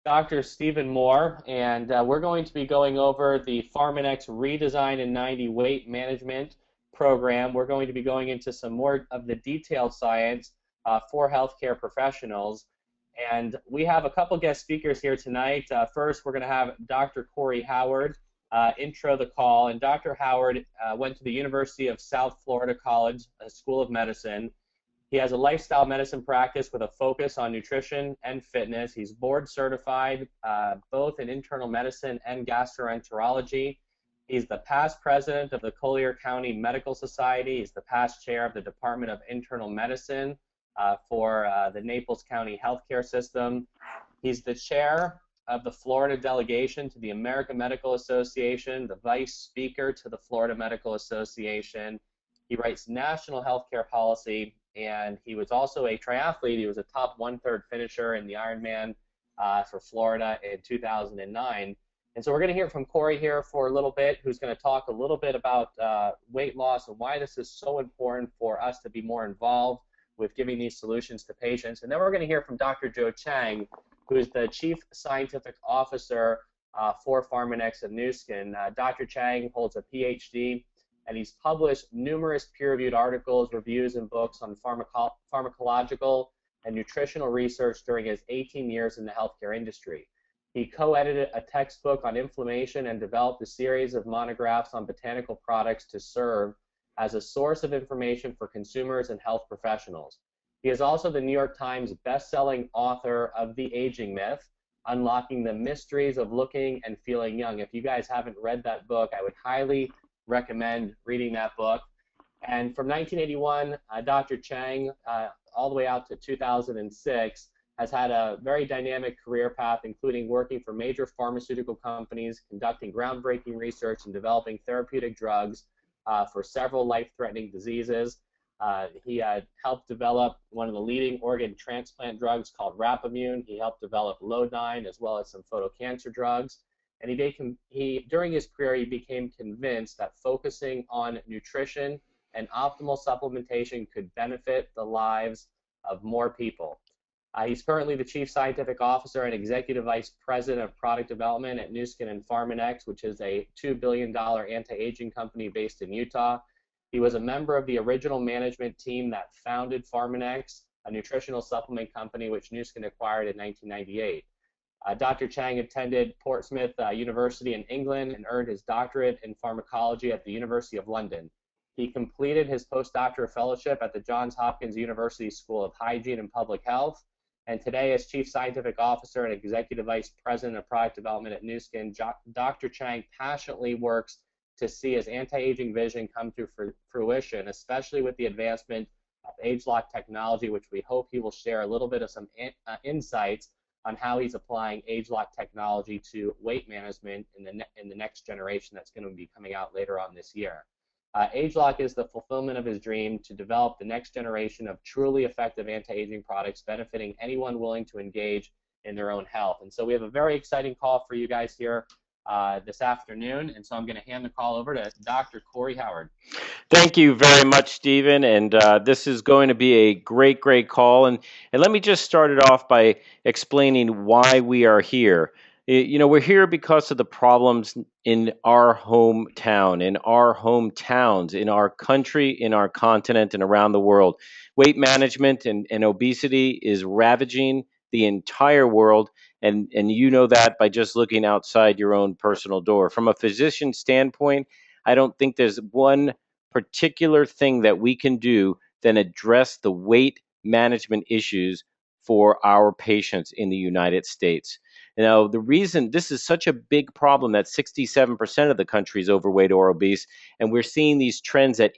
Dr. Stephen Moore, and we're going to be going over the Pharmanex Redesign in 90 Weight Management program. We're going to be going into some more of the detailed science for healthcare professionals. And we have a couple guest speakers here tonight. First, we're going to have Dr. Corey Howard intro the call. And Dr. Howard went to the University of South Florida College School of Medicine. He has a lifestyle medicine practice with a focus on nutrition and fitness. He's board certified both in internal medicine and gastroenterology. He's the past president of the Collier County Medical Society. He's the past chair of the Department of Internal Medicine for the Naples County Healthcare System. He's the chair of the Florida delegation to the American Medical Association, the vice speaker to the Florida Medical Association. He writes national healthcare policy, and he was also a triathlete. He was a top one-third finisher in the Ironman for Florida in 2009. And so we're going to hear from Corey here for a little bit, who's going to talk a little bit about weight loss and why this is so important for us to be more involved with giving these solutions to patients. And then we're going to hear from Dr. Joe Chang, who is the Chief Scientific Officer for Pharmanex of Nu Skin. Dr. Chang holds a PhD, and he's published numerous peer-reviewed articles, reviews, and books on pharmacological and nutritional research during his 18 years in the healthcare industry. He co-edited a textbook on inflammation and developed a series of monographs on botanical products to serve as a source of information for consumers and health professionals. He is also the New York Times best-selling author of The Aging Myth, Unlocking the Mysteries of Looking and Feeling Young. If you guys haven't read that book, I would highly recommend reading that book. And from 1981, Dr. Chang, all the way out to 2006, has had a very dynamic career path, including working for major pharmaceutical companies, conducting groundbreaking research, and developing therapeutic drugs for several life-threatening diseases. He helped develop one of the leading organ transplant drugs called Rapamune. He helped develop Lodyne, as well as some photocancer drugs. And during his career, he became convinced that focusing on nutrition and optimal supplementation could benefit the lives of more people. He's currently the Chief Scientific Officer and Executive Vice President of Product Development at Nu Skin and Pharmanex, which is a $2 billion anti-aging company based in Utah. He was a member of the original management team that founded Pharmanex, a nutritional supplement company which Nu Skin acquired in 1998. Dr. Chang attended Portsmouth University in England and earned his doctorate in pharmacology at the University of London. He completed his postdoctoral fellowship at the Johns Hopkins University School of Hygiene and Public Health. And today, as Chief Scientific Officer and Executive Vice President of Product Development at Nu Skin, Dr. Chang passionately works to see his anti-aging vision come to fruition, especially with the advancement of age-lock technology, which we hope he will share a little bit of some insights on how he's applying age-lock technology to weight management in the next generation that's going to be coming out later on this year. age-lock is the fulfillment of his dream to develop the next generation of truly effective anti-aging products benefiting anyone willing to engage in their own health. And so we have a very exciting call for you guys here this afternoon, and so I'm going to hand the call over to Dr. Corey Howard. Thank you very much, Stephen, and this is going to be a great call. And let me just start it off by explaining why we are here. You know, we're here because of the problems in our hometown, in our hometowns, in our country, in our continent, and around the world. Weight management and obesity is ravaging the entire world, and you know that by just looking outside your own personal door. From a physician standpoint, I don't think there's one particular thing that we can do than address the weight management issues for our patients in the United States. Now, the reason this is such a big problem that 67% of the country is overweight or obese, and we're seeing these trends that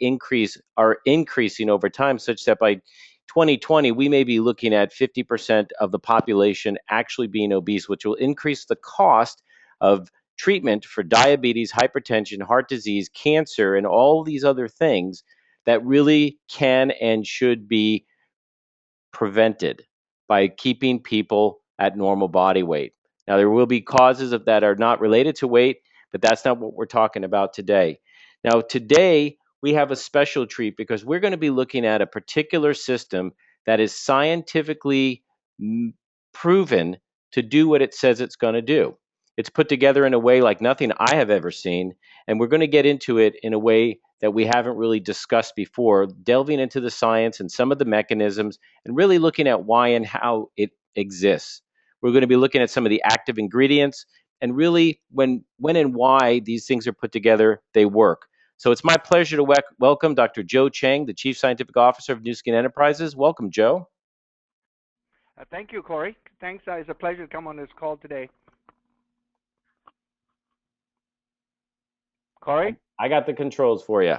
are increasing over time, such that by 2020, we may be looking at 50% of the population actually being obese, which will increase the cost of treatment for diabetes, hypertension, heart disease, cancer, and all these other things that really can and should be prevented by keeping people at normal body weight. Now, there will be causes of that are not related to weight, but that's not what we're talking about today. Now, today, we have a special treat because we're going to be looking at a particular system that is scientifically proven to do what it says it's going to do. It's put together in a way like nothing I have ever seen, and we're going to get into it in a way that we haven't really discussed before, delving into the science and some of the mechanisms and really looking at why and how it exists. We're going to be looking at some of the active ingredients and really when and why these things are put together, they work. So it's my pleasure to welcome Dr. Joe Chang, the Chief Scientific Officer of New Skin Enterprises. Welcome, Joe. Thank you, Corey. Thanks. It's a pleasure to come on this call today. Corey? I got the controls for you.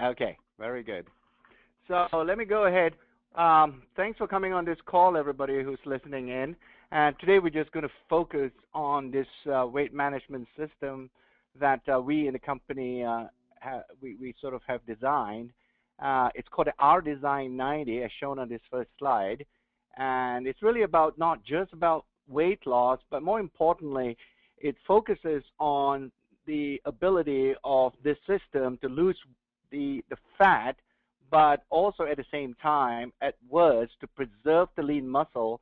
Okay, very good. So let me go ahead. Thanks for coming on this call, everybody who's listening in. And today we're just going to focus on this weight management system that we in the company we sort of have designed. It's called the ReDesign 90, as shown on this first slide. And it's really about not just about weight loss, but more importantly, it focuses on the ability of this system to lose the fat, but also at the same time, at worst, to preserve the lean muscle.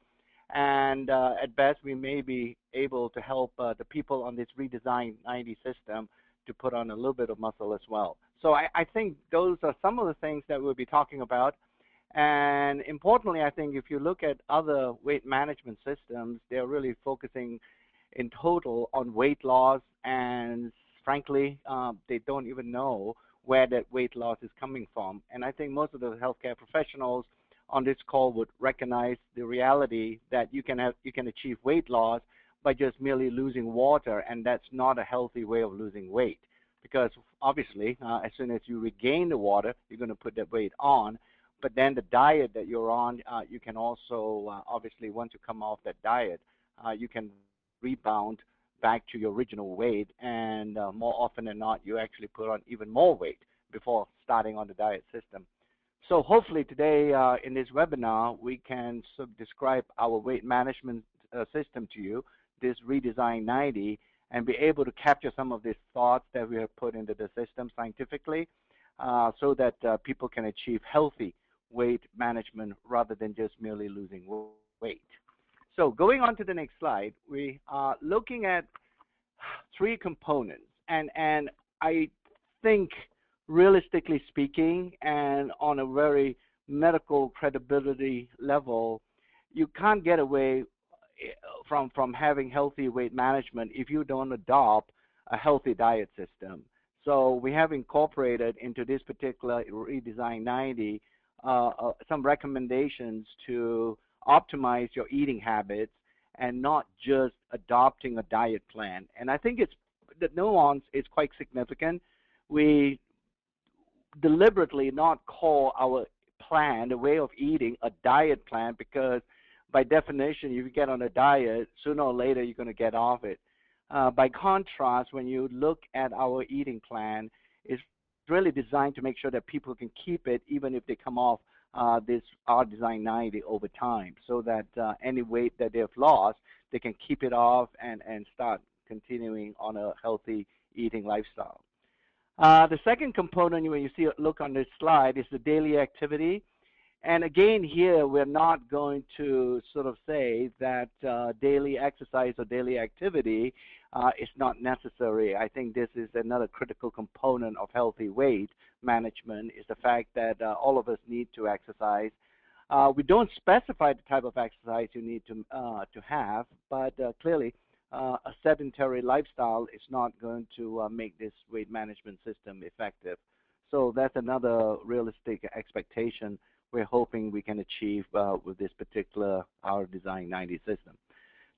And at best, we may be able to help the people on this ReDesign 90 system to put on a little bit of muscle as well. So I think those are some of the things that we'll be talking about. And importantly, I think if you look at other weight management systems, they're really focusing in total on weight loss, and frankly, they don't even know where that weight loss is coming from. And I think most of the healthcare professionals on this call would recognize the reality that you can achieve weight loss by just merely losing water, and that's not a healthy way of losing weight. Because obviously, as soon as you regain the water, you're going to put that weight on. But then the diet that you're on, you can also, obviously, once you come off that diet, you can rebound back to your original weight. And more often than not, you actually put on even more weight before starting on the diet system. So hopefully today in this webinar, we can sort of describe our weight management system to you, this ReDesign 90, and be able to capture some of these thoughts that we have put into the system scientifically so that people can achieve healthy weight management rather than just merely losing weight. So going on to the next slide, we are looking at three components. And I think, realistically speaking, and on a very medical credibility level, you can't get away from having healthy weight management if you don't adopt a healthy diet system. So we have incorporated into this particular ReDesign 90 some recommendations to optimize your eating habits and not just adopting a diet plan. And I think the nuance is quite significant. We deliberately not call our plan, the way of eating, a diet plan, because by definition, if you get on a diet, sooner or later you're going to get off it. By contrast, when you look at our eating plan, it's really designed to make sure that people can keep it even if they come off this ReDesign 90 over time, so that any weight that they've lost, they can keep it off and start continuing on a healthy eating lifestyle. The second component, when you look on this slide, is the daily activity. And again, here we're not going to sort of say that daily exercise or daily activity is not necessary. I think this is another critical component of healthy weight management, is the fact that all of us need to exercise. We don't specify the type of exercise you need to have, but clearly a sedentary lifestyle is not going to make this weight management system effective. So that's another realistic expectation we're hoping we can achieve with this particular ReDesign 90 system.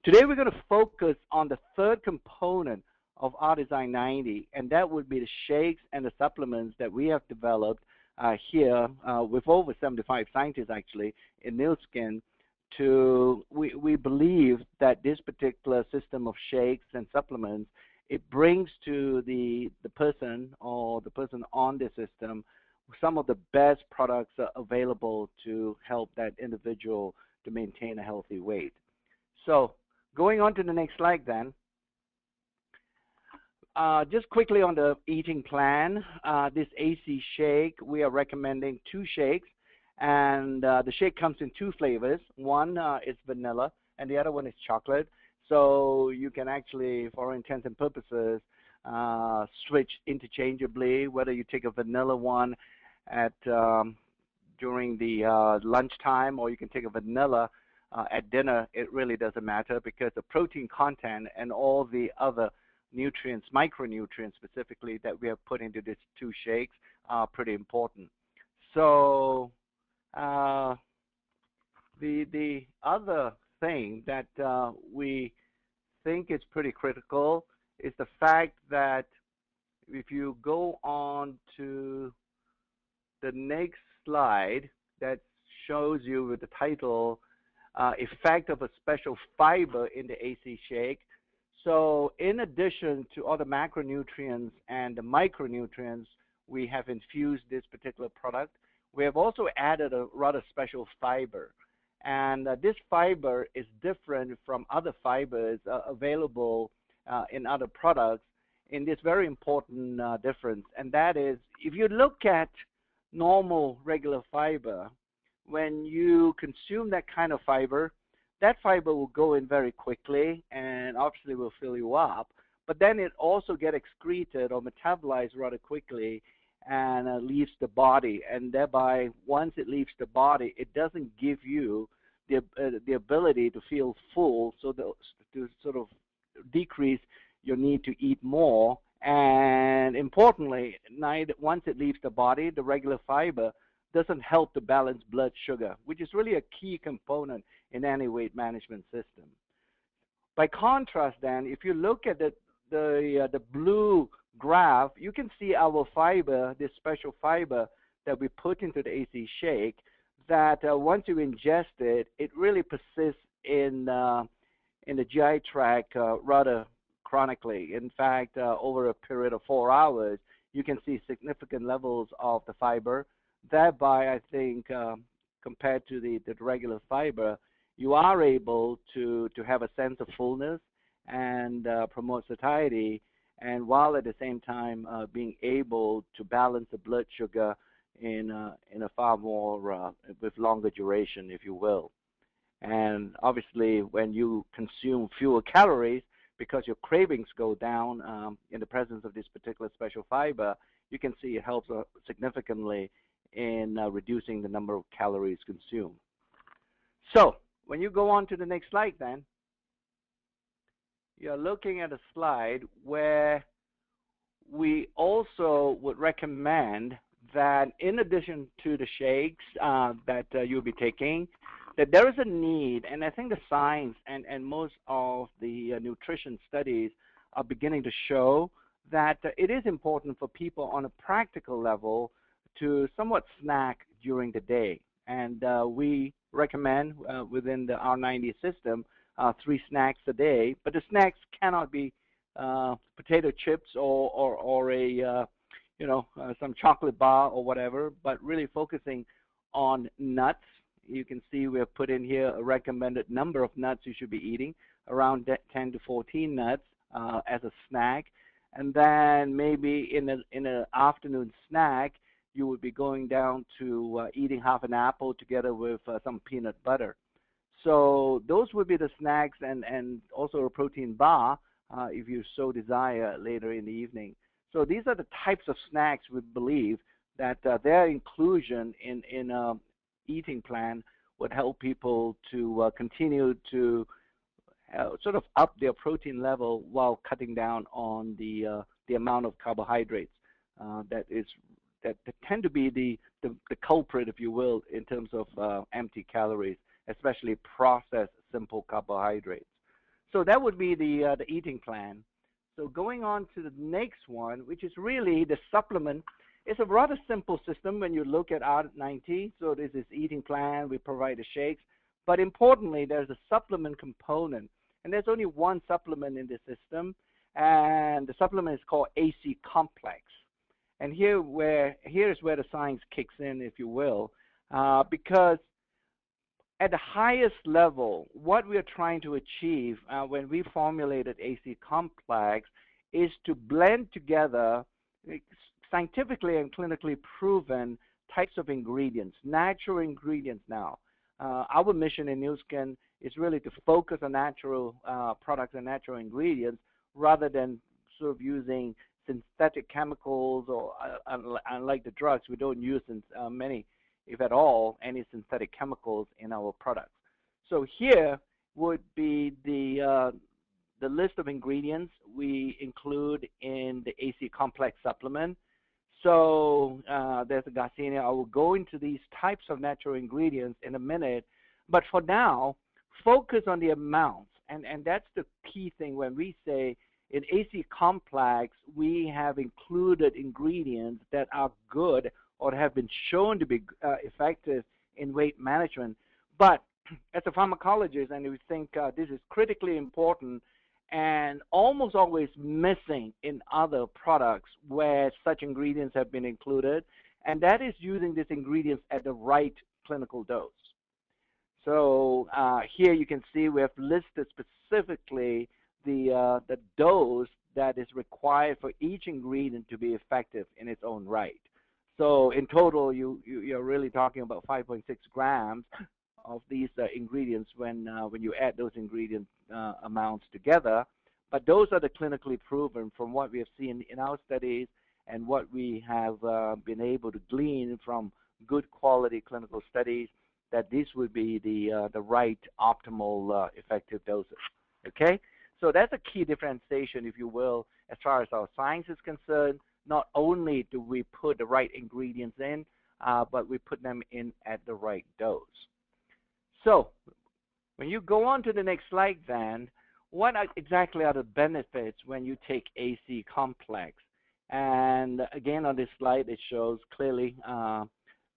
Today we're going to focus on the third component of ReDesign 90, and that would be the shakes and the supplements that we have developed here with over 75 scientists actually in Nu Skin. We believe that this particular system of shakes and supplements, it brings to the person or the person on the system some of the best products available to help that individual to maintain a healthy weight. So going on to the next slide then, just quickly on the eating plan, this AC shake, we are recommending 2 shakes, and the shake comes in 2 flavors. One is vanilla, and the other one is chocolate. So you can actually, for all intents and purposes, switch interchangeably, whether you take a vanilla one at during the lunchtime, or you can take a vanilla at dinner. It really doesn't matter, because the protein content and all the other nutrients, micronutrients specifically, that we have put into these two shakes are pretty important. So the other thing that we think is pretty critical is the fact that if you go on to the next slide, that shows you with the title, effect of a special fiber in the AC shake. So in addition to all the macronutrients and the micronutrients, we have infused this particular product. We have also added a rather special fiber. And this fiber is different from other fibers available in other products in this very important difference. And that is, if you look at normal regular fiber, when you consume that kind of fiber, that fiber will go in very quickly and obviously will fill you up, but then it also gets excreted or metabolized rather quickly and leaves the body. And thereby, once it leaves the body, it doesn't give you the ability to feel full, so to sort of decrease your need to eat more. And importantly, once it leaves the body, the regular fiber doesn't help to balance blood sugar, which is really a key component in any weight management system. By contrast, then, if you look at the blue graph, you can see our fiber, this special fiber that we put into the AC shake, that once you ingest it, it really persists in the GI tract rather chronically. In fact, over a period of 4 hours, you can see significant levels of the fiber. Thereby, I think, compared to the regular fiber, you are able to have a sense of fullness and promote satiety, and while at the same time being able to balance the blood sugar in a far more with longer duration, if you will. And obviously, when you consume fewer calories, because your cravings go down in the presence of this particular special fiber, you can see it helps significantly in reducing the number of calories consumed. So when you go on to the next slide, then you're looking at a slide where we also would recommend that in addition to the shakes that you'll be taking, that there is a need, and I think the science and most of the nutrition studies are beginning to show that it is important for people on a practical level to somewhat snack during the day. And we recommend within the R90 system 3 snacks a day, but the snacks cannot be potato chips or a some chocolate bar or whatever, but really focusing on nuts. You can see we have put in here a recommended number of nuts you should be eating, around 10 to 14 nuts as a snack. And then maybe in an afternoon snack, you would be going down to eating half an apple together with some peanut butter. So those would be the snacks, and also a protein bar if you so desire later in the evening. So these are the types of snacks we believe that their inclusion in a eating plan would help people to continue to sort of up their protein level while cutting down on the amount of carbohydrates that tend to be the culprit, if you will, in terms of empty calories, especially processed simple carbohydrates. So that would be the eating plan. So going on to the next one, which is really the supplement. It's a rather simple system when you look at R90. So this is eating plan, we provide the shakes, but importantly, there's a supplement component. And there's only one supplement in the system, and the supplement is called AC Complex. And here's where the science kicks in, if you will, because at the highest level, what we are trying to achieve when we formulated AC Complex is to blend together scientifically and clinically proven types of ingredients, natural ingredients now. Our mission in Nu Skin is really to focus on natural products and natural ingredients rather than sort of using synthetic chemicals or unlike the drugs, we don't use many, if at all, any synthetic chemicals in our products. So here would be the list of ingredients we include in the AC complex supplement. So there's a Garcinia. I will go into these types of natural ingredients in a minute, but for now, focus on the amounts, and that's the key thing when we say in AC complex we have included ingredients that are good or have been shown to be effective in weight management. But as a pharmacologist, and we think this is critically important and almost always missing in other products where such ingredients have been included, and that is using these ingredients at the right clinical dose. So here you can see we have listed specifically the dose that is required for each ingredient to be effective in its own right. So in total, you're really talking about 5.6 grams of these ingredients when you add those ingredient amounts together. But those are the clinically proven from what we have seen in our studies and what we have been able to glean from good quality clinical studies, that this would be the right optimal effective doses. Okay, so that's a key differentiation, if you will, as far as our science is concerned. Not only do we put the right ingredients in, but we put them in at the right dose. So when you go on to the next slide then, what exactly are the benefits when you take AC complex? And again, on this slide, it shows clearly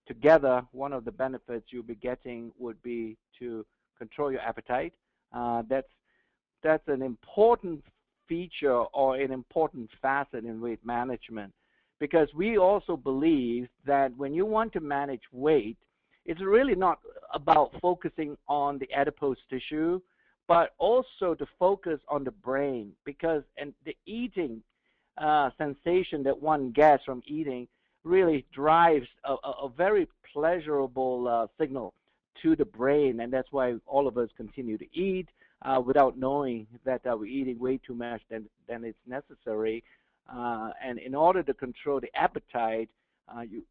together, one of the benefits you'll be getting would be to control your appetite. That's an important feature or an important facet in weight management, because we also believe that when you want to manage weight, it's really not about focusing on the adipose tissue, but also to focus on the brain, because and the eating sensation that one gets from eating really drives a very pleasurable signal to the brain, and that's why all of us continue to eat without knowing that we're eating way too much than it's necessary. And in order to control the appetite,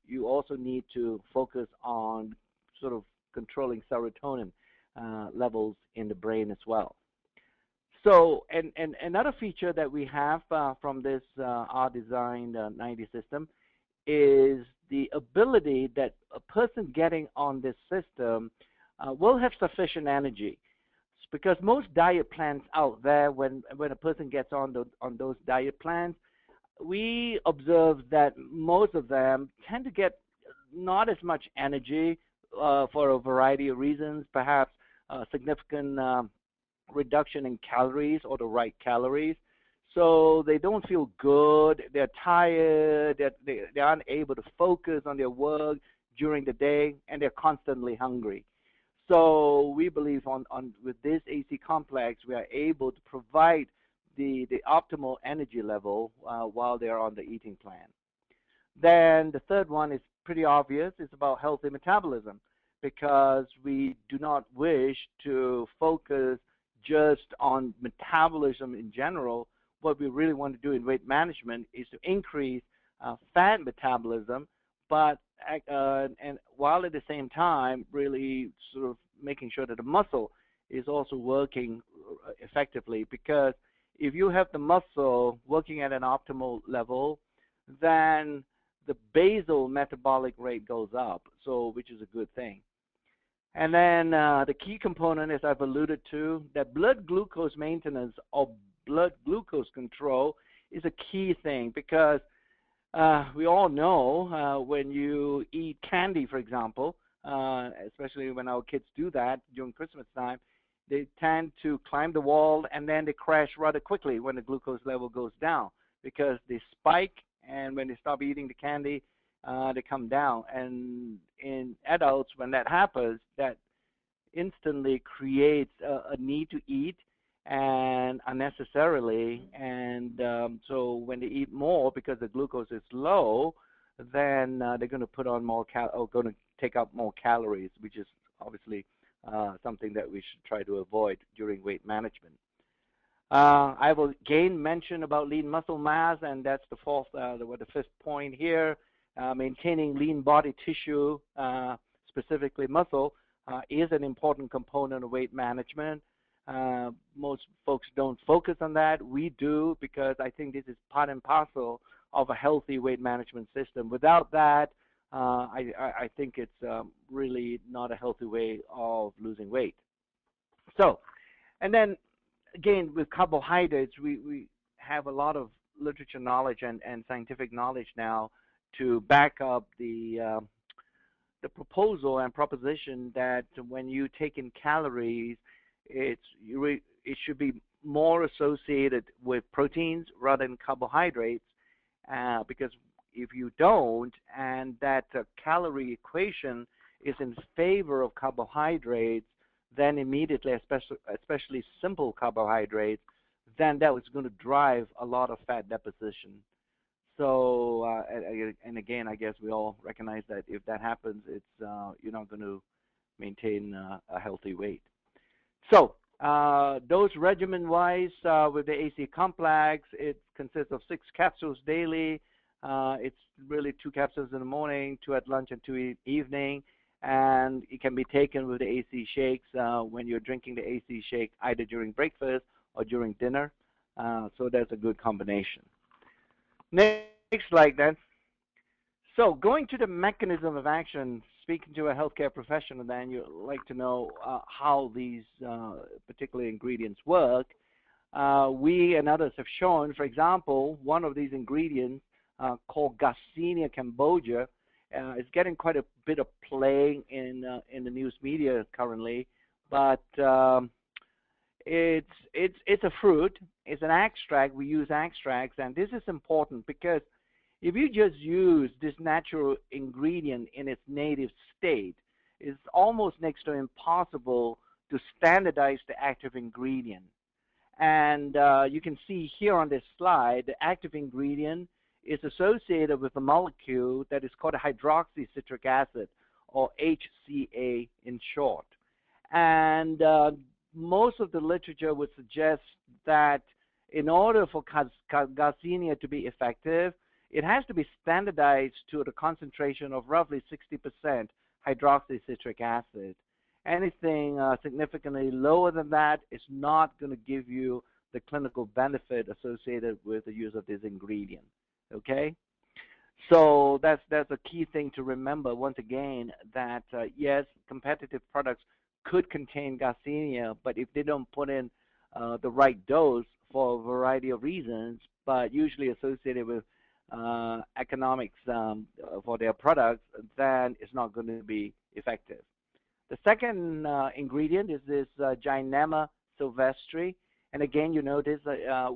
you also need to focus on sort of controlling serotonin levels in the brain as well. So, and another feature that we have from this ReDesign 90 system is the ability that a person getting on this system will have sufficient energy. Because most diet plans out there, when a person gets on those diet plans, we observe that most of them tend to get not as much energy for a variety of reasons, perhaps significant reduction in calories or the right calories. So they don't feel good, they're tired, they're unable to focus on their work during the day, and they're constantly hungry. So we believe with this AC complex, we are able to provide the optimal energy level while they're on the eating plan. Then the third one is pretty obvious. It's about healthy metabolism, because we do not wish to focus just on metabolism in general. What we really want to do in weight management is to increase fat metabolism, but and while at the same time really sort of making sure that the muscle is also working effectively. Because if you have the muscle working at an optimal level, then the basal metabolic rate goes up, so which is a good thing. And then the key component, as I've alluded to, that blood glucose maintenance or blood glucose control is a key thing, because we all know when you eat candy, for example, especially when our kids do that during Christmas time, they tend to climb the wall and then they crash rather quickly when the glucose level goes down, because they spike, and when they stop eating the candy, they come down. And in adults, when that happens, that instantly creates a need to eat, and unnecessarily, and so when they eat more because the glucose is low, then they're going to put on more going to take up more calories, which is obviously something that we should try to avoid during weight management. I will again mention about lean muscle mass, and that's the fifth point here. Maintaining lean body tissue, specifically muscle, is an important component of weight management. Most folks don't focus on that. We do, because I think this is part and parcel of a healthy weight management system. Without that, I think it's really not a healthy way of losing weight. So, and then again, with carbohydrates, we have a lot of literature knowledge and scientific knowledge now to back up the proposal and proposition that when you take in calories, it should be more associated with proteins rather than carbohydrates, because if you don't, and that calorie equation is in favor of carbohydrates, then immediately, especially simple carbohydrates, then that was going to drive a lot of fat deposition. So, and again, I guess we all recognize that if that happens, it's you're not going to maintain a healthy weight. So, dose regimen-wise, with the AC complex, it consists of 6 capsules daily. It's really 2 capsules in the morning, 2 at lunch, and 2 evening. And it can be taken with the AC shakes when you're drinking the AC shake, either during breakfast or during dinner. So that's a good combination. Next slide then. So going to the mechanism of action, speaking to a healthcare professional, then you'd like to know how these particular ingredients work. We and others have shown, for example, one of these ingredients called Garcinia cambogia is getting quite a bit of play in the news media currently, but it's a fruit. It's an extract. We use extracts, and this is important because if you just use this natural ingredient in its native state, it's almost next to impossible to standardize the active ingredient. And you can see here on this slide, the active ingredient is associated with a molecule that is called hydroxycitric acid, or HCA in short. And most of the literature would suggest that in order for Garcinia to be effective, it has to be standardized to the concentration of roughly 60% hydroxycitric acid. Anything significantly lower than that is not going to give you the clinical benefit associated with the use of this ingredient. Okay? So that's a key thing to remember once again, that yes, competitive products could contain Garcinia, but if they don't put in the right dose for a variety of reasons, but usually associated with economics for their products, then it's not going to be effective. The second ingredient is this Gynema sylvestre. And again, you notice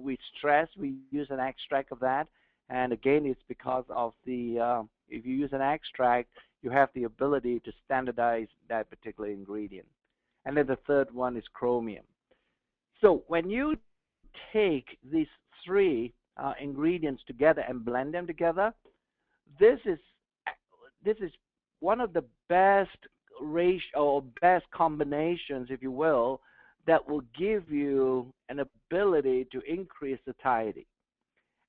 we use an extract of that. And again, it's because of the, if you use an extract, you have the ability to standardize that particular ingredient. And then the third one is chromium. So when you take these 3 ingredients together and blend them together, this is one of the best ratio or best combinations, if you will, that will give you an ability to increase satiety.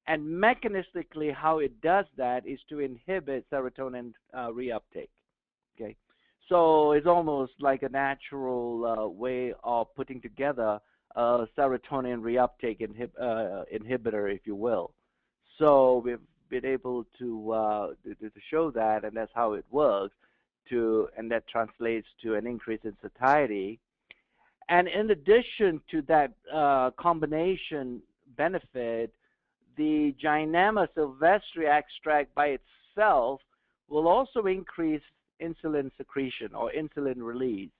And mechanistically, how it does that is to inhibit serotonin reuptake. Okay, so it's almost like a natural way of putting together a serotonin reuptake inhibitor, if you will. So we've been able to show that, and that's how it works. And that translates to an increase in satiety. And in addition to that combination benefit, the Gynema sylvestre extract by itself will also increase insulin secretion or insulin release.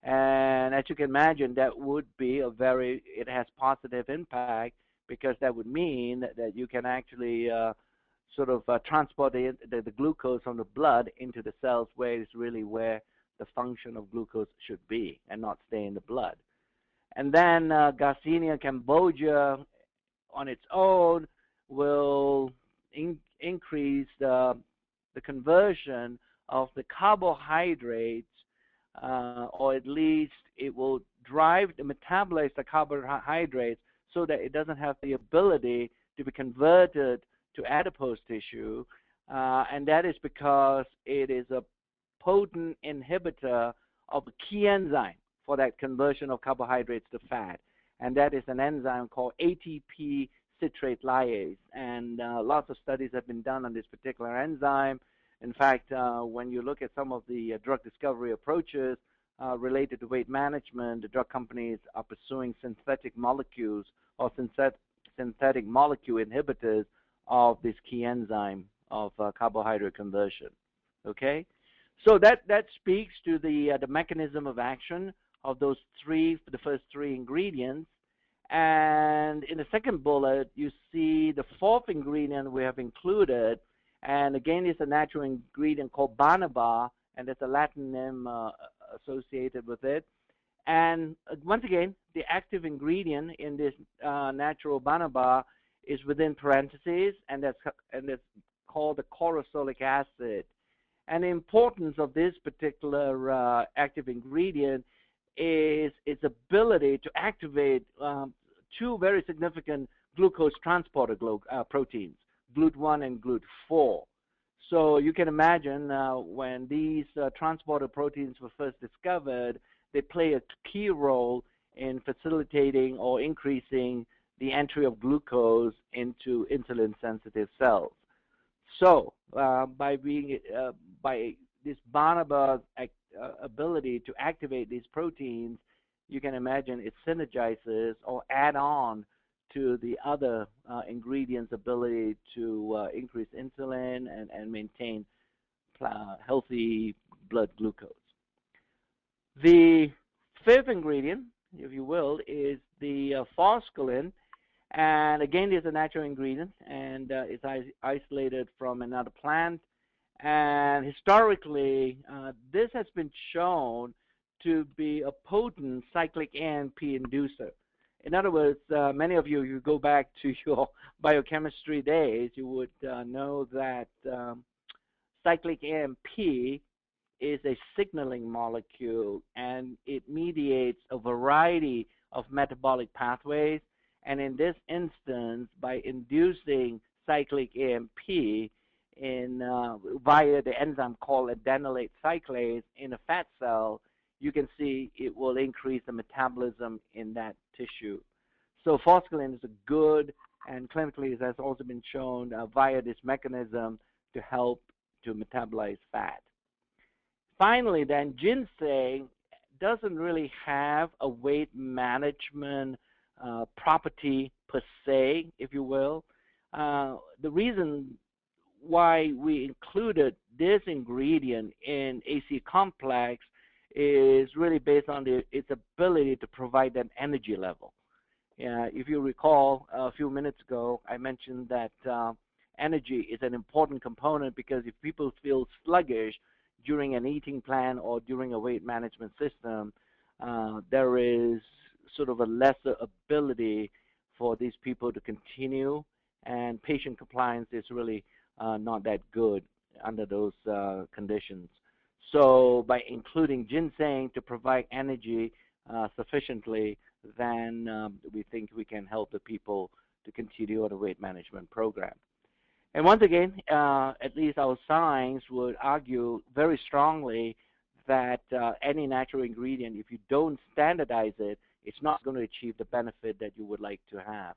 And as you can imagine, that would be it has positive impact, because that would mean that you can actually sort of transport the glucose from the blood into the cells, where it's really where the function of glucose should be and not stay in the blood. And then Garcinia cambogia on its own will increase the conversion of the carbohydrates or at least it will drive the metabolize the carbohydrates so that it doesn't have the ability to be converted to adipose tissue, and that is because it is a potent inhibitor of a key enzyme for that conversion of carbohydrates to fat, and that is an enzyme called ATP citrate lyase. And lots of studies have been done on this particular enzyme. In fact, when you look at some of the drug discovery approaches related to weight management, the drug companies are pursuing synthetic molecules or synthetic molecule inhibitors of this key enzyme of carbohydrate conversion. Okay, so that speaks to the mechanism of action of those the first three ingredients. And in the second bullet, you see the fourth ingredient we have included, and again, it's a natural ingredient called Banaba, and there's a Latin name associated with it. And once again, the active ingredient in this natural Banaba is within parentheses, and that's called the chlorosolic acid. And the importance of this particular active ingredient is its ability to activate two very significant glucose transporter proteins, GLUT1 and GLUT4. So you can imagine when these transporter proteins were first discovered, they play a key role in facilitating or increasing the entry of glucose into insulin-sensitive cells. So by this Banaba ability to activate these proteins, you can imagine it synergizes or add on to the other ingredients' ability to increase insulin and maintain healthy blood glucose. The fifth ingredient, if you will, is the phoscolin. And again, it's a natural ingredient, and it's isolated from another plant. And historically, this has been shown to be a potent cyclic AMP inducer. In other words, many of you go back to your biochemistry days, you would know that cyclic AMP is a signaling molecule, and it mediates a variety of metabolic pathways. And in this instance, by inducing cyclic AMP via the enzyme called adenylate cyclase in a fat cell, you can see it will increase the metabolism in that tissue. So phoscolin is a good, and clinically it has also been shown via this mechanism to help to metabolize fat. Finally, then, ginseng doesn't really have a weight management property per se, if you will. The reason why we included this ingredient in AC complex is really based on its ability to provide an energy level. If you recall, a few minutes ago, I mentioned that energy is an important component, because if people feel sluggish during an eating plan or during a weight management system, there is sort of a lesser ability for these people to continue, and patient compliance is really not that good under those conditions. So by including ginseng to provide energy sufficiently, then we think we can help the people to continue on a weight management program. And once again, at least our science would argue very strongly that any natural ingredient, if you don't standardize it, it's not going to achieve the benefit that you would like to have.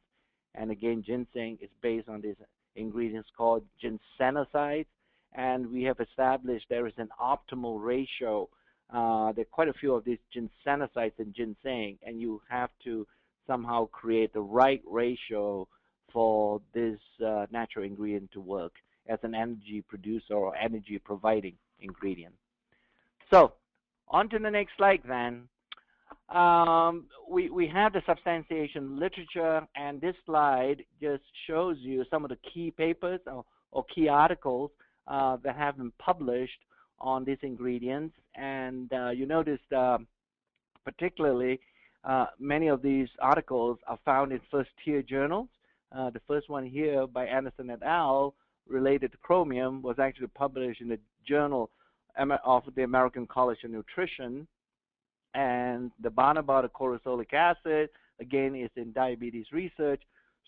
And again, ginseng is based on these ingredients called ginsenosides, and we have established there is an optimal ratio. There are quite a few of these ginsenosides in ginseng, and you have to somehow create the right ratio for this natural ingredient to work as an energy producer or energy providing ingredient. So on to the next slide then. We have the substantiation literature, and this slide just shows you some of the key papers or key articles that have been published on these ingredients. And you notice particularly many of these articles are found in first-tier journals. The first one here by Anderson et al. Related to chromium was actually published in the journal of the American College of Nutrition. And the beta-cortisolic acid, again, is in diabetes research.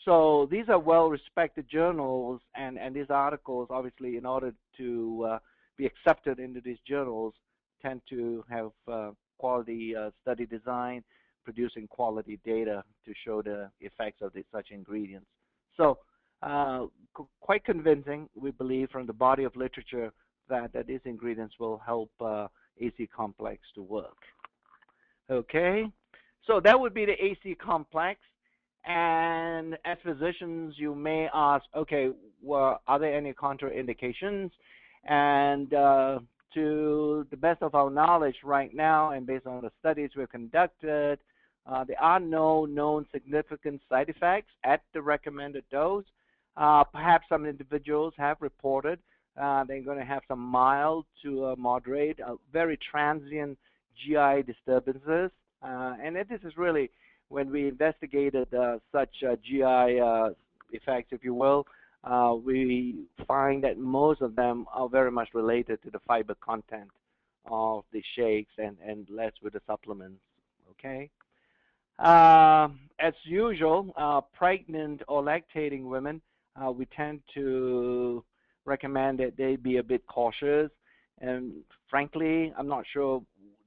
So these are well-respected journals, and these articles, obviously, in order to be accepted into these journals, tend to have quality study design, producing quality data to show the effects of such ingredients. So quite convincing, we believe, from the body of literature that these ingredients will help AC complex to work. Okay, so that would be the AC complex. And as physicians, you may ask, okay, well, are there any contraindications? And to the best of our knowledge right now, and based on the studies we've conducted, there are no known significant side effects at the recommended dose. Perhaps some individuals have reported they're going to have some mild to moderate, very transient GI disturbances. And this is really when we investigated such GI effects, if you will, we find that most of them are very much related to the fiber content of the shakes and less with the supplements. Okay. As usual, pregnant or lactating women, we tend to recommend that they be a bit cautious. And frankly, I'm not sure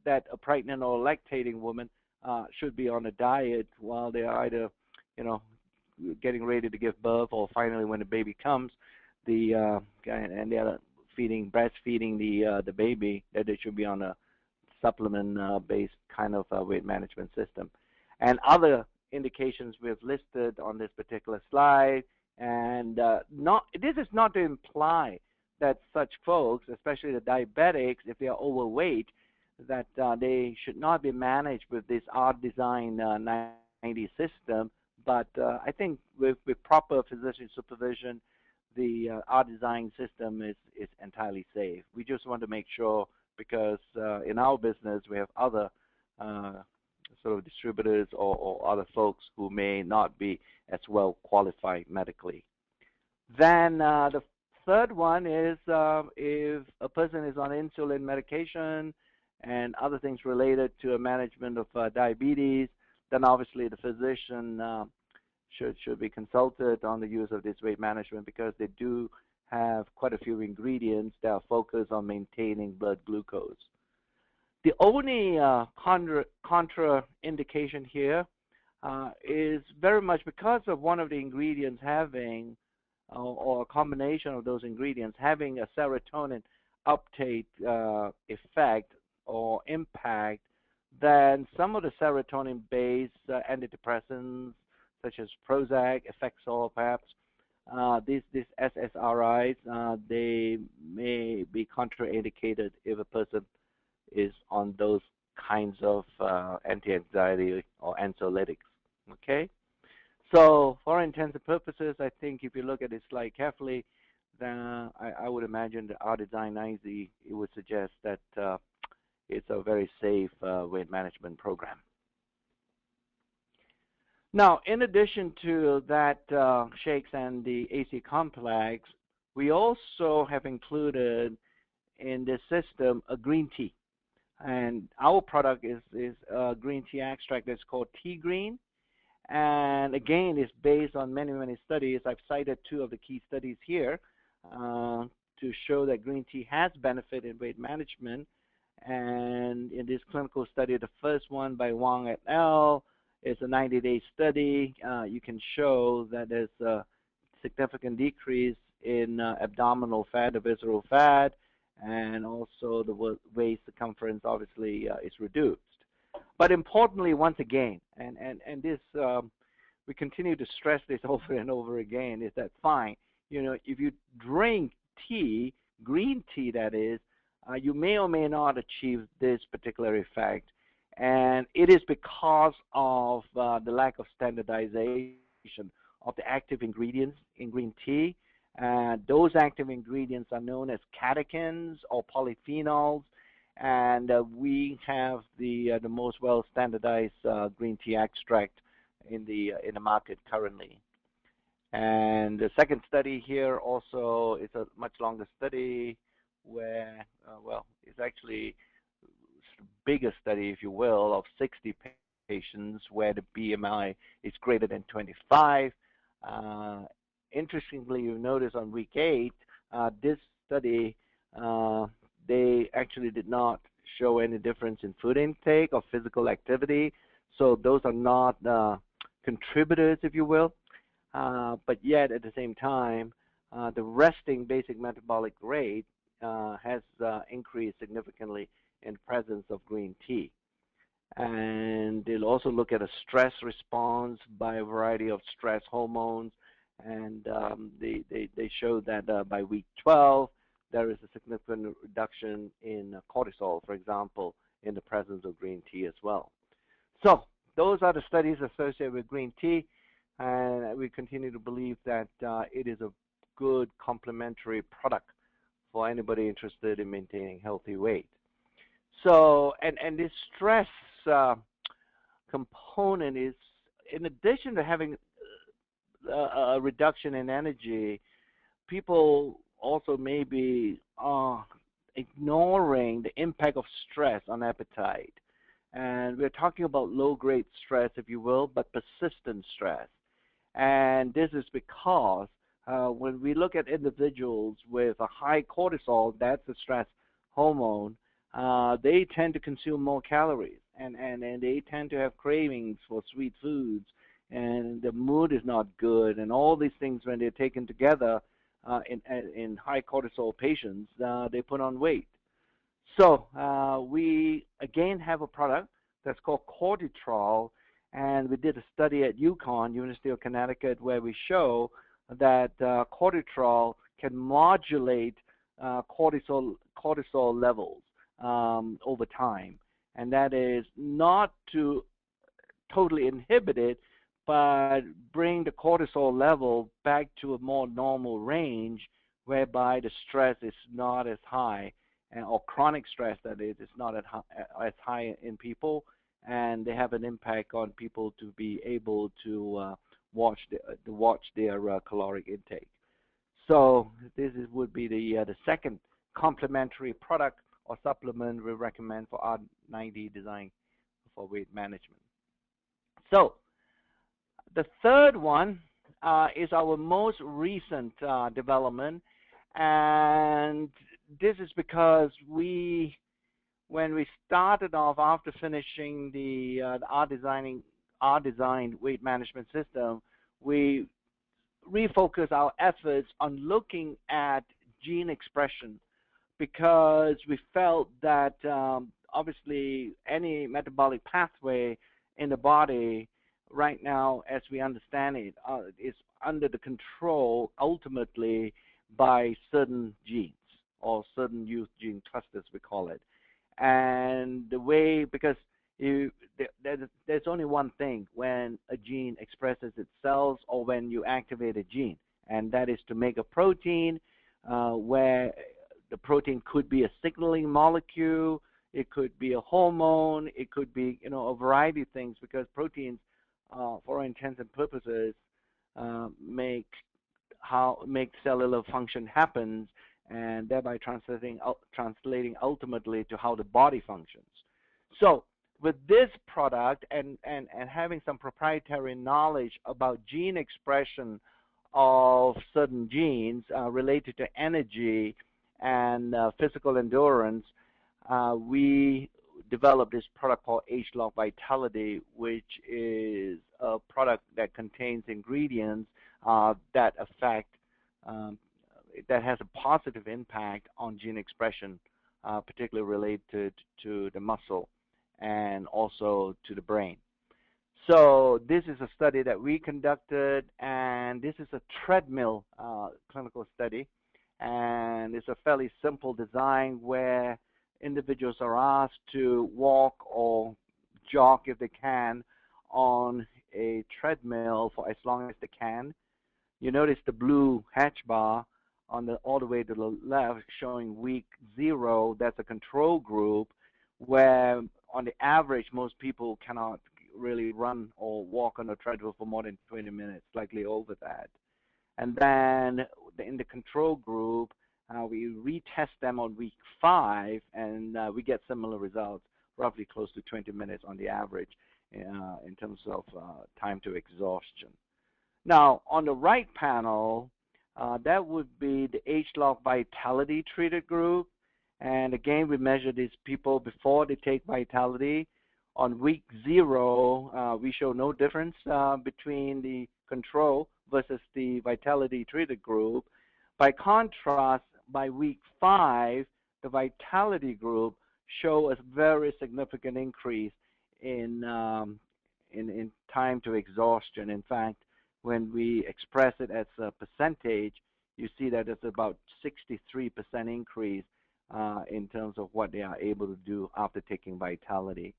that a pregnant or lactating woman should be on a diet while they're either, getting ready to give birth, or finally when the baby comes, and they're breastfeeding the baby, that they should be on a supplement-based kind of weight management system. And other indications we've listed on this particular slide, and this is not to imply that such folks, especially the diabetics, if they are overweight, that they should not be managed with this ReDesign 90 system. But I think with proper physician supervision, the ReDesign system is entirely safe. We just want to make sure, because in our business we have other sort of distributors or other folks who may not be as well qualified medically. Then the third one is if a person is on insulin medication and other things related to a management of diabetes, then obviously the physician should be consulted on the use of this weight management, because they do have quite a few ingredients that are focused on maintaining blood glucose. The only contraindication here is very much because of one of the ingredients having, or a combination of those ingredients having a serotonin uptake effect or impact, then some of the serotonin-based antidepressants, such as Prozac, Effexor, perhaps, these SSRIs, they may be contraindicated if a person is on those kinds of anti-anxiety or anxiolytics. Okay, so for intents and purposes, I think if you look at this slide carefully, then I would imagine the ReDesign 90, it would suggest that it's a very safe weight management program. Now, in addition to that shakes and the AC complex, we also have included in this system a green tea. And our product is a green tea extract that's called Tea Green. And again, it's based on many, many studies. I've cited two of the key studies here to show that green tea has benefit in weight management. And in this clinical study, the first one by Wang et al. Is a 90-day study. You can show that there's a significant decrease in abdominal fat, the visceral fat, and also the waist circumference obviously is reduced. But importantly, once again, and this we continue to stress this over and over again, is that fine, if you drink tea, green tea that is, you may or may not achieve this particular effect. And it is because of the lack of standardization of the active ingredients in green tea. Those active ingredients are known as catechins or polyphenols, and we have the most well standardized green tea extract in the market currently. And the second study here also is a much longer study, where, well, it's actually a bigger study, if you will, of 60 patients where the BMI is greater than 25. Uh, Interestingly, you notice on week 8, this study, uh, they actually did not show any difference in food intake or physical activity. So those are not contributors, if you will. But yet, at the same time, the resting basic metabolic rate has increased significantly in the presence of green tea. And they'll also look at a stress response by a variety of stress hormones. And they show that by week 12, there is a significant reduction in cortisol, for example, in the presence of green tea as well. So those are the studies associated with green tea, and we continue to believe that it is a good complementary product for anybody interested in maintaining healthy weight. So, and this stress uh, component is, in addition to having a reduction in energy, people also may be ignoring the impact of stress on appetite. And we're talking about low-grade stress, if you will, but persistent stress. And this is because when we look at individuals with a high cortisol, that's a stress hormone, they tend to consume more calories, and they tend to have cravings for sweet foods, and the mood is not good, and all these things, when they're taken together in high cortisol patients, they put on weight. So we again have a product that's called Cortitrol, and we did a study at UConn, University of Connecticut, where we show that Cortitrol can modulate cortisol levels over time, and that is not to totally inhibit it, but bring the cortisol level back to a more normal range, whereby the stress is not as high, or chronic stress, that is not as high in people, and they have an impact on people to be able to watch their caloric intake. So this would be the second complementary product or supplement we recommend for R90 design for weight management. So the third one is our most recent development, and this is because when we started off after finishing the our designed weight management system, we refocused our efforts on looking at gene expression, because we felt that obviously any metabolic pathway in the body right now, as we understand it, is under the control ultimately by certain genes, or certain youth gene clusters, we call it. And the way, because there's only one thing when a gene expresses itself, or when you activate a gene, and that is to make a protein, where the protein could be a signaling molecule, it could be a hormone, it could be a variety of things, because proteins, for all intents and purposes, make cellular function happens, and thereby translating ultimately to how the body functions. So with this product, and having some proprietary knowledge about gene expression of certain genes related to energy and physical endurance, we developed this product called Age-Lock Vitality, which is a product that contains ingredients that affect that has a positive impact on gene expression, particularly related to the muscle and also to the brain. So this is a study that we conducted, and this is a treadmill clinical study, and it's a fairly simple design where individuals are asked to walk or jog, if they can, on a treadmill for as long as they can. You notice the blue hatch bar all the way to the left showing week 0. That's a control group, where on the average most people cannot really run or walk on a treadmill for more than 20 minutes, slightly over that. And then in the control group, We retest them on week 5, and we get similar results, roughly close to 20 minutes on the average in terms of time to exhaustion. Now, on the right panel, that would be the age-log vitality treated group. And again, we measure these people before they take vitality. On week 0, we show no difference between the control versus the vitality treated group. By contrast, by week 5, the vitality group show a very significant increase in time to exhaustion. In fact, when we express it as a percentage, you see that it's about 63% increase in terms of what they are able to do after taking vitality.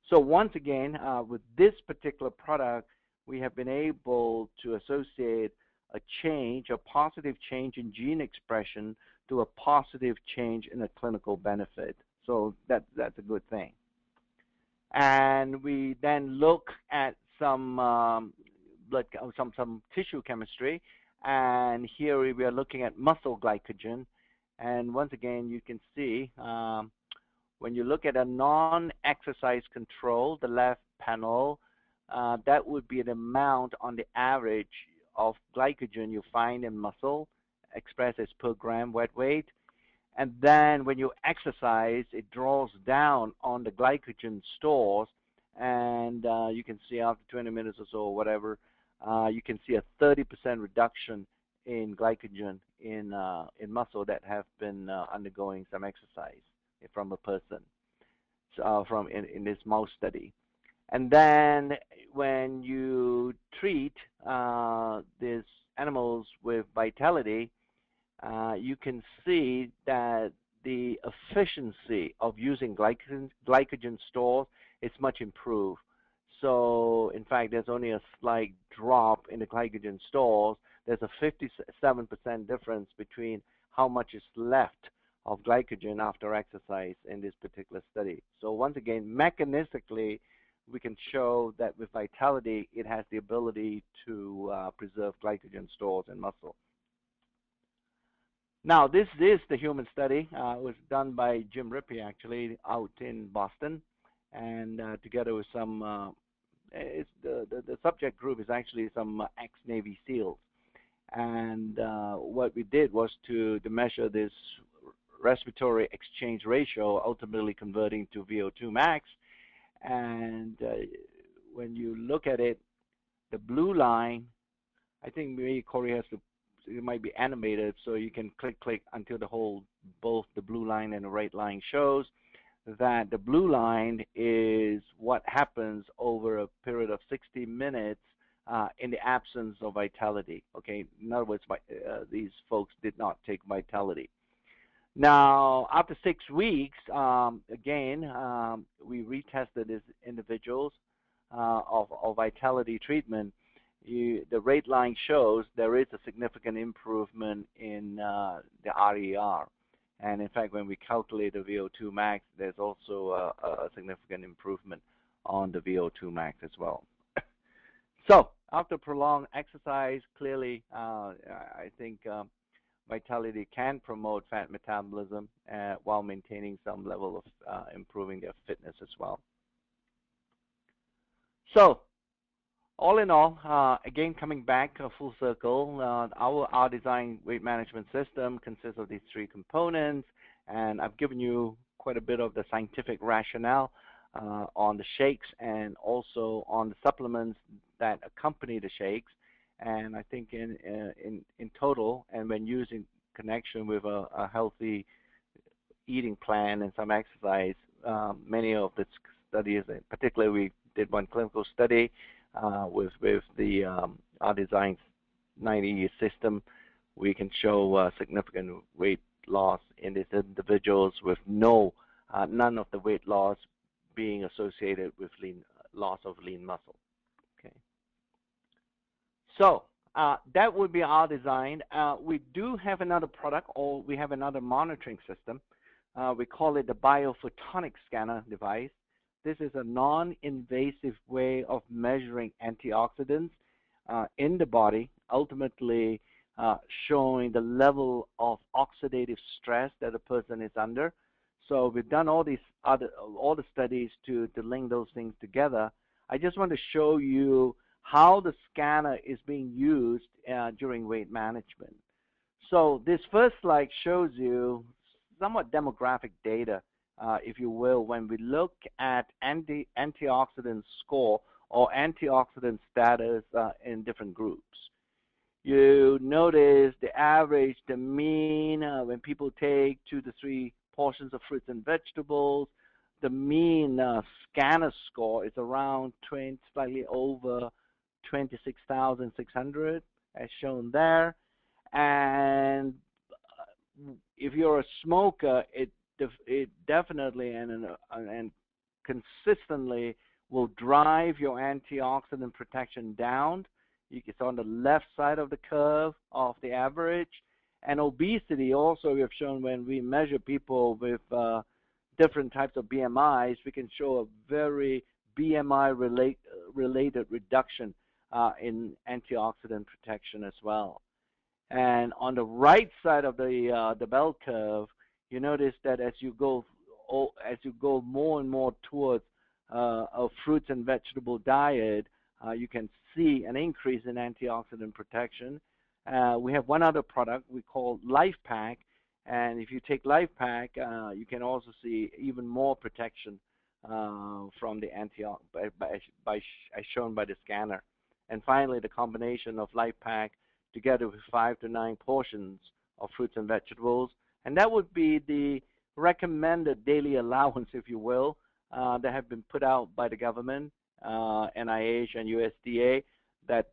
So once again, with this particular product, we have been able to associate a change, a positive change in gene expression to a positive change in a clinical benefit. So that's a good thing. And we then look at some some tissue chemistry, and here we are looking at muscle glycogen. And once again, you can see when you look at a non-exercise control, the left panel, that would be the amount on the average of glycogen you find in muscle, expressed as per gram wet weight. And then when you exercise, it draws down on the glycogen stores, and you can see after 20 minutes or so, or whatever, you can see a 30% reduction in glycogen in muscle that have been undergoing some exercise from a person, so in this mouse study. And then when you treat these animals with vitality, you can see that the efficiency of using glycogen stores is much improved. So in fact, there's only a slight drop in the glycogen stores. There's a 57% difference between how much is left of glycogen after exercise in this particular study. So once again, mechanistically, we can show that with vitality, it has the ability to preserve glycogen stores in muscle. Now, this is the human study. It was done by Jim Rippey, actually, out in Boston, and together with some, the subject group is actually some ex-Navy SEALs. And what we did was to measure this respiratory exchange ratio, ultimately converting to VO2 max. And when you look at it, the blue line, I think maybe Corey has to, it might be animated, so you can click until both the blue line and the red line shows that the blue line is what happens over a period of 60 minutes in the absence of vitality. Okay, in other words, these folks did not take vitality. Now, after 6 weeks, again, we retested these individuals of vitality treatment. The red line shows there is a significant improvement in the RER. And in fact, when we calculate the VO2 max, there's also a significant improvement on the VO2 max as well. So after prolonged exercise, clearly, I think vitality can promote fat metabolism while maintaining some level of improving their fitness as well. So all in all, again, coming back full circle, our ReDesign weight management system consists of these 3 components, and I've given you quite a bit of the scientific rationale on the shakes and also on the supplements that accompany the shakes. And I think in total, and when used in connection with a healthy eating plan and some exercise, many of the studies, particularly we did one clinical study with the ReDesign 90 system, we can show significant weight loss in these individuals with none of the weight loss being associated with loss of lean muscle. Okay. So that would be ReDesign. We do have another product, or we have another monitoring system. We call it the biophotonic scanner device. This is a non-invasive way of measuring antioxidants in the body. Ultimately, showing the level of oxidative stress that a person is under. So we've done all the studies to link those things together. I just want to show you how the scanner is being used during weight management. So this first slide shows you somewhat demographic data, if you will, when we look at antioxidant score or antioxidant status in different groups. You notice the average, the mean, when people take 2 to 3 portions of fruits and vegetables, the mean scanner score is around slightly over 26,600, as shown there. And if you're a smoker, it definitely and consistently will drive your antioxidant protection down. It's on the left side of the curve of the average. And obesity also, we have shown when we measure people with different types of BMIs, we can show a very BMI-related reduction in antioxidant protection as well. And on the right side of the bell curve, you notice that as you go more and more towards a fruits and vegetable diet, you can see an increase in antioxidant protection. We have one other product we call Life Pack, and if you take Life Pack, you can also see even more protection from the as shown by the scanner. And finally, the combination of Life Pack together with 5 to 9 portions of fruits and vegetables, and that would be the recommended daily allowance, if you will, that have been put out by the government, NIH and USDA, that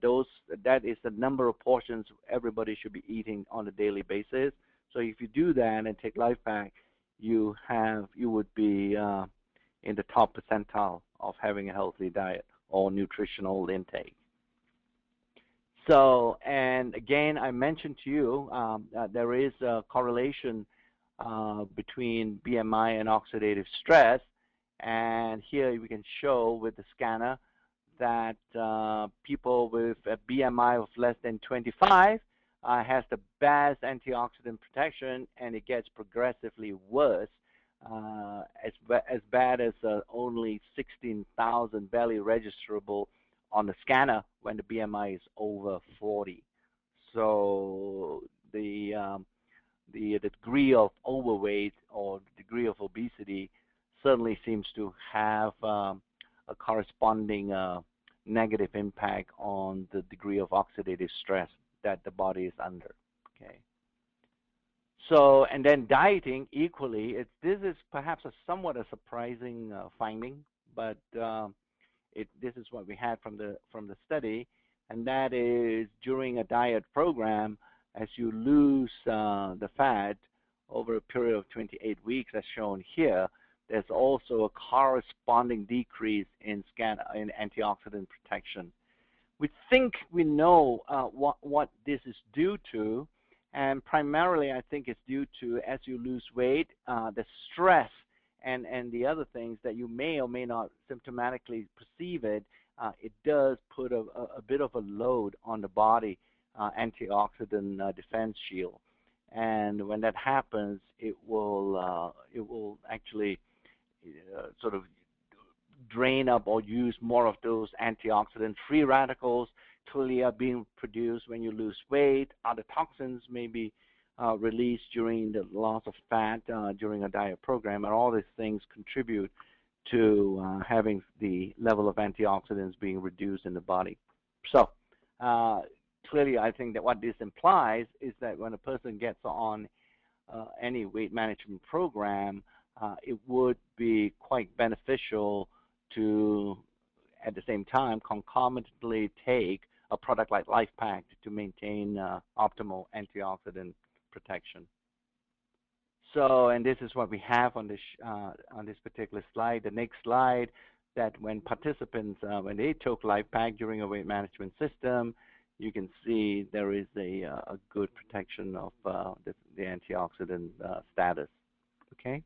is the number of portions everybody should be eating on a daily basis. So if you do that and take Life Pack, you would be in the top percentile of having a healthy diet or nutritional intake. So, and again, I mentioned to you there is a correlation between BMI and oxidative stress, and here we can show with the scanner that people with a BMI of less than 25 has the best antioxidant protection, and it gets progressively worse, as bad as only 16,000 barely registerable on the scanner when the BMI is over 40. So the degree of overweight or degree of obesity certainly seems to have a corresponding negative impact on the degree of oxidative stress that the body is under. Okay. So, and then dieting equally, this is perhaps somewhat a surprising finding, but this is what we had from the study, and that is during a diet program, as you lose the fat over a period of 28 weeks, as shown here, there's also a corresponding decrease in antioxidant protection. We think we know what this is due to, and primarily I think it's due to, as you lose weight, the stress and the other things that you may or may not symptomatically perceive it does put a bit of a load on the body antioxidant defense shield. And when that happens, it will actually sort of drain up or use more of those antioxidant free radicals. Clearly are being produced when you lose weight. Other toxins may be released during the loss of fat during a diet program, and all these things contribute to having the level of antioxidants being reduced in the body. So clearly, I think that what this implies is that when a person gets on any weight management program, it would be quite beneficial to, at the same time, concomitantly take a product like Life Pack to maintain optimal antioxidant protection. So, and this is what we have on this particular slide. The next slide, that when participants, when they took Life Pack during a weight management system, you can see there is a good protection of the antioxidant status. Okay.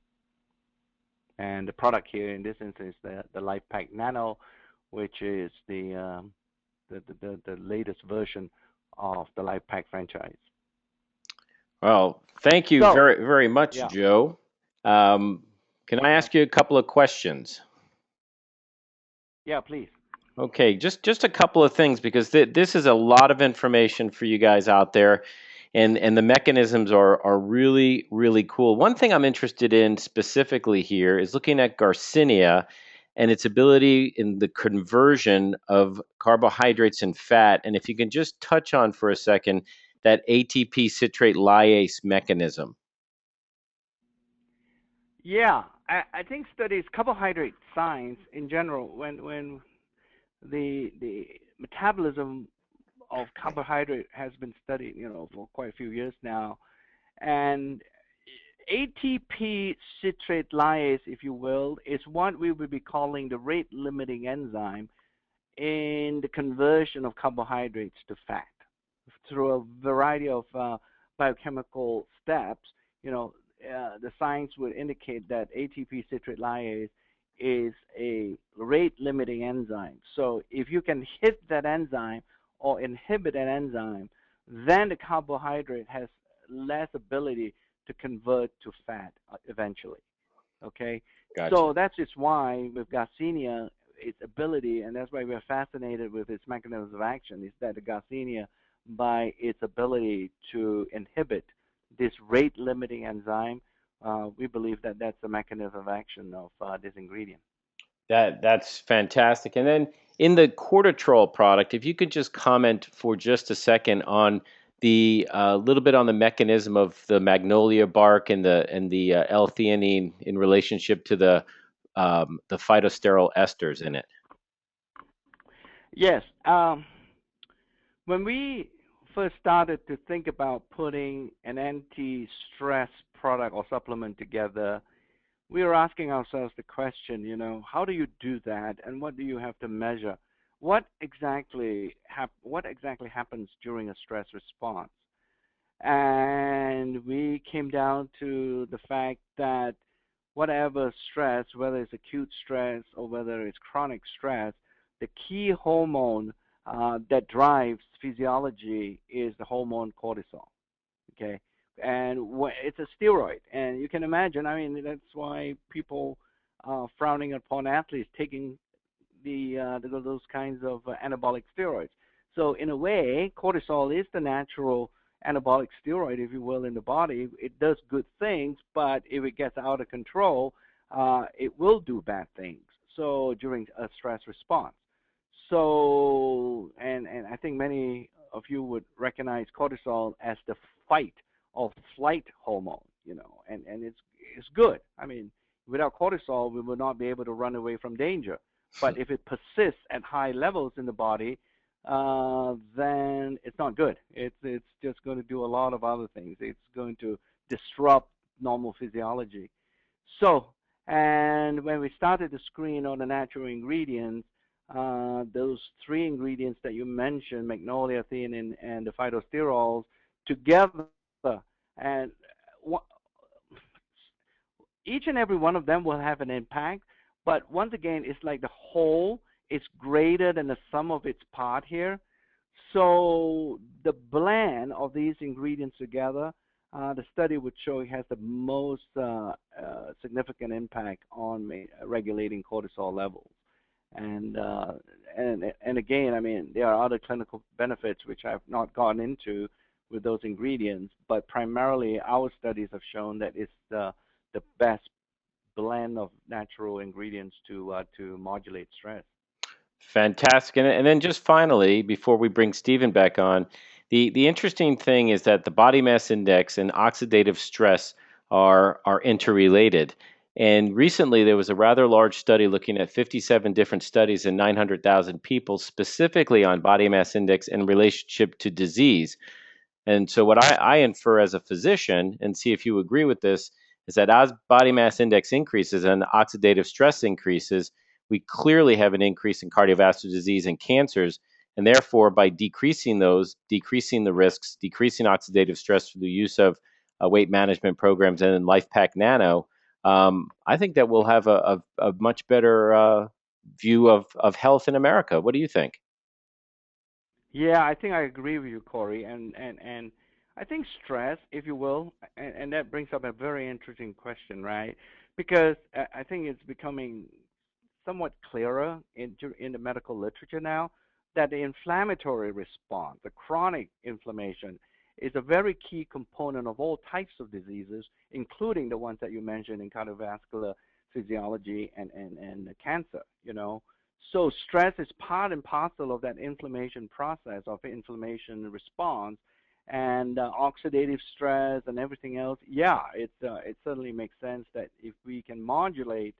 And the product here in this instance is the Life Pack Nano, which is the latest version of the Life Pack franchise. Well, thank you So, very, very much, yeah, Joe. Um, can I okay, ask you a couple of questions? yeah, please. Okay, just a couple of things because this is a lot of information for you guys out there, and the mechanisms are really really cool. One thing I'm interested in specifically here is looking at Garcinia and its ability in the conversion of carbohydrates and fat. And if you can just touch on for a second that ATP citrate lyase mechanism. Yeah, I think studies carbohydrate science in general when the metabolism of carbohydrate has been studied, for quite a few years now, and ATP citrate lyase, if you will, is what we would be calling the rate limiting enzyme in the conversion of carbohydrates to fat through a variety of biochemical steps. The science would indicate that ATP citrate lyase is a rate limiting enzyme. So if you can hit that enzyme or inhibit an enzyme, then the carbohydrate has less ability to convert to fat eventually. Okay, Gotcha. so that's just why with Garcinia, its ability, and that's why we're fascinated with its mechanism of action, is that the Garcinia, by its ability to inhibit this rate limiting enzyme, we believe that that's the mechanism of action of this ingredient. That's fantastic. And then in the cortitrol product, if you could just comment for just a second on the little bit on the mechanism of the magnolia bark and the L-theanine in relationship to the phytosterol esters in it. Yes. When we first started to think about putting an anti-stress product or supplement together, we were asking ourselves the question, how do you do that, and what do you have to measure? What exactly happens during a stress response? And we came down to the fact that whatever stress, whether it's acute stress or whether it's chronic stress, the key hormone that drives physiology is the hormone cortisol. Okay, and it's a steroid, and you can imagine. I mean, that's why people frowning upon athletes taking those kinds of anabolic steroids. So in a way, cortisol is the natural anabolic steroid, if you will, in the body. It does good things, but if it gets out of control, it will do bad things. So during a stress response. So and I think many of you would recognize cortisol as the fight or flight hormone, and it's good. I mean, without cortisol, we will not be able to run away from danger. But if it persists at high levels in the body, then it's not good. It's just going to do a lot of other things. It's going to disrupt normal physiology. So, and when we started to screen all the natural ingredients, those three ingredients that you mentioned, magnolia, theanine, and the phytosterols, together, and each and every one of them will have an impact. But once again, it's like the whole is greater than the sum of its part here. So the blend of these ingredients together, the study would show it has the most significant impact on regulating cortisol levels. And, uh, and again, I mean, there are other clinical benefits which I've not gone into with those ingredients, but primarily our studies have shown that it's the best blend of natural ingredients to modulate stress. Fantastic. And then just finally, before we bring Stephen back on, the interesting thing is that the body mass index and oxidative stress are interrelated. And recently, there was a rather large study looking at 57 different studies in 900,000 people, specifically on body mass index in relationship to disease. And so, what I infer as a physician, and see if you agree with this, is that as body mass index increases and oxidative stress increases, we clearly have an increase in cardiovascular disease and cancers. And therefore, by decreasing those, decreasing the risks, decreasing oxidative stress through the use of weight management programs and then LifePak Nano, I think that we'll have a much better view of health in America. What do you think? Yeah, I think I agree with you, Corey, and I think stress, if you will, and that brings up a very interesting question, right? Because I think it's becoming somewhat clearer in the medical literature now that the inflammatory response, the chronic inflammation, is a very key component of all types of diseases, including the ones that you mentioned in cardiovascular physiology and cancer. So stress is part and parcel of that inflammation process, of inflammation response, and oxidative stress and everything else. Yeah, it certainly makes sense that if we can modulate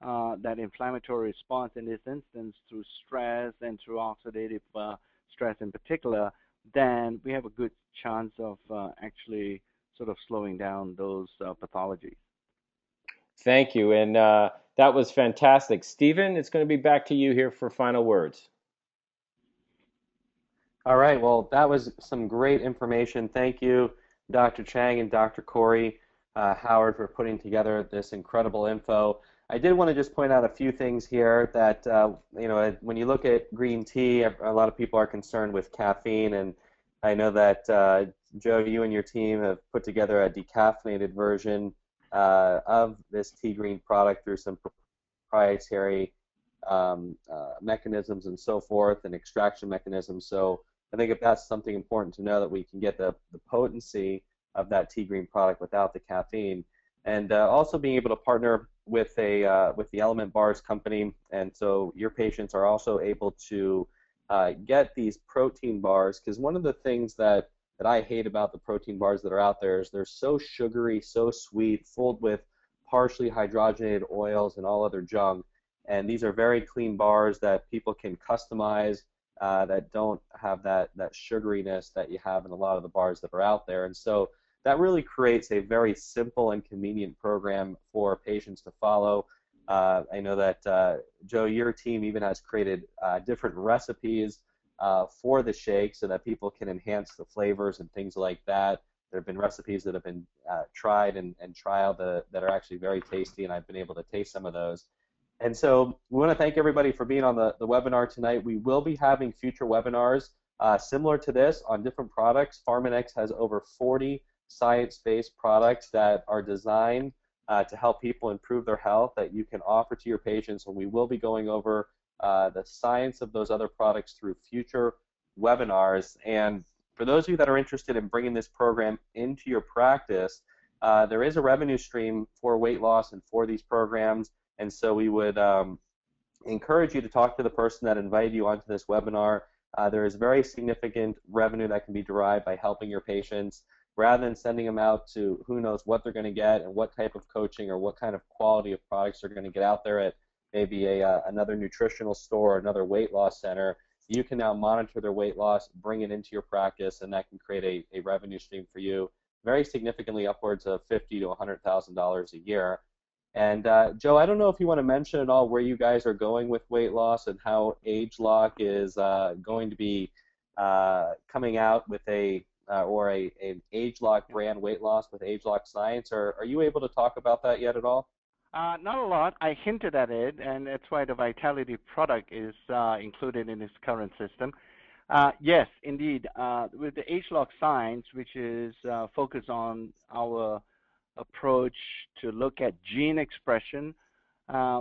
that inflammatory response in this instance through stress and through oxidative stress in particular, then we have a good chance of actually sort of slowing down those pathologies. Thank you, and that was fantastic. Stephen, it's going to be back to you here for final words. All right, well, that was some great information. Thank you, Dr. Chang and Dr. Corey Howard, for putting together this incredible info. I did want to just point out a few things here that, when you look at green tea, a lot of people are concerned with caffeine, and I know that, Joe, you and your team have put together a decaffeinated version of this tea green product through some proprietary mechanisms and so forth, and extraction mechanisms. So I think if that's something important to know, that we can get the potency of that tea green product without the caffeine, and also being able to partner with with the Element Bars company, and so your patients are also able to get these protein bars, because one of the things that I hate about the protein bars that are out there is they're so sugary, so sweet, filled with partially hydrogenated oils and all other junk. And these are very clean bars that people can customize, that don't have that sugariness that you have in a lot of the bars that are out there. And so that really creates a very simple and convenient program for patients to follow. I know that, Joe, your team even has created different recipes for the shake so that people can enhance the flavors and things like that. There have been recipes that have been tried and trialed that are actually very tasty, and I've been able to taste some of those. And so we want to thank everybody for being on the webinar tonight. We will be having future webinars similar to this on different products. Pharmanex has over 40 science-based products that are designed to help people improve their health that you can offer to your patients, and we will be going over the science of those other products through future webinars. And for those of you that are interested in bringing this program into your practice, there is a revenue stream for weight loss and for these programs. And so we would encourage you to talk to the person that invited you onto this webinar. There is very significant revenue that can be derived by helping your patients, rather than sending them out to who knows what they're going to get and what type of coaching or what kind of quality of products they're going to get out there at maybe another nutritional store or another weight loss center. You can now monitor their weight loss, bring it into your practice, and that can create a revenue stream for you, very significantly upwards of $50,000 to $100,000 a year. And Joe, I don't know if you want to mention at all where you guys are going with weight loss and how AgeLock is going to be coming out with an AgeLock brand weight loss with AgeLock Science. Or are you able to talk about that yet at all? Not a lot. I hinted at it, and that's why the Vitality product is included in this current system. Yes, indeed. With the AgeLock Science, which is focused on our approach to look at gene expression,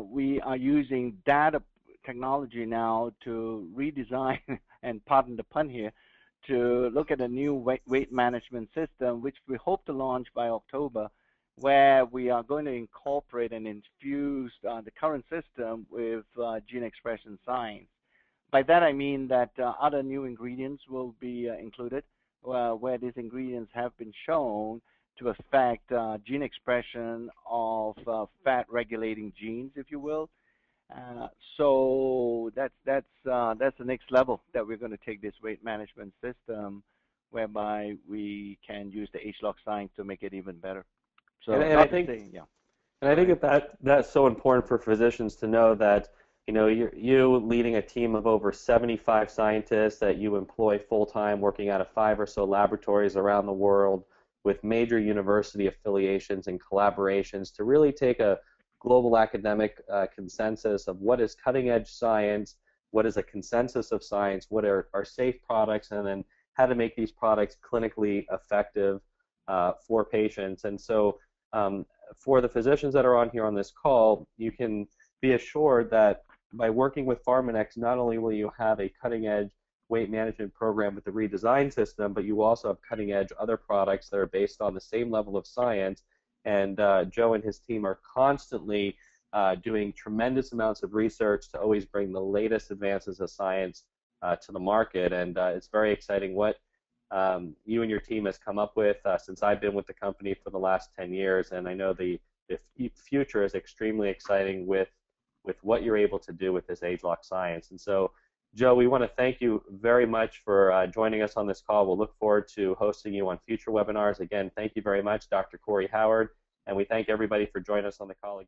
we are using data technology now to redesign, and pardon the pun here, to look at a new weight management system, which we hope to launch by October, where we are going to incorporate and infuse the current system with gene expression science. By that I mean that other new ingredients will be included, where these ingredients have been shown to affect gene expression of fat-regulating genes, if you will. So that's the next level that we're going to take this weight management system, whereby we can use the AgeLock Science to make it even better. So and I think, yeah. And I think that's so important for physicians to know that, you leading a team of over 75 scientists that you employ full-time, working out of 5 or so laboratories around the world with major university affiliations and collaborations to really take a global academic consensus of what is cutting-edge science, what is a consensus of science, what are safe products, and then how to make these products clinically effective for patients. And so for the physicians that are on here on this call, you can be assured that by working with Pharmanex, not only will you have a cutting-edge weight management program with the ReDesign system, but you also have cutting-edge other products that are based on the same level of science. And Joe and his team are constantly doing tremendous amounts of research to always bring the latest advances of science to the market. And it's very exciting what you and your team has come up with since I've been with the company for the last 10 years. And I know the future is extremely exciting with what you're able to do with this age-lock science. And so, Joe, we want to thank you very much for joining us on this call. We'll look forward to hosting you on future webinars. Again, thank you very much, Dr. Corey Howard, and we thank everybody for joining us on the call.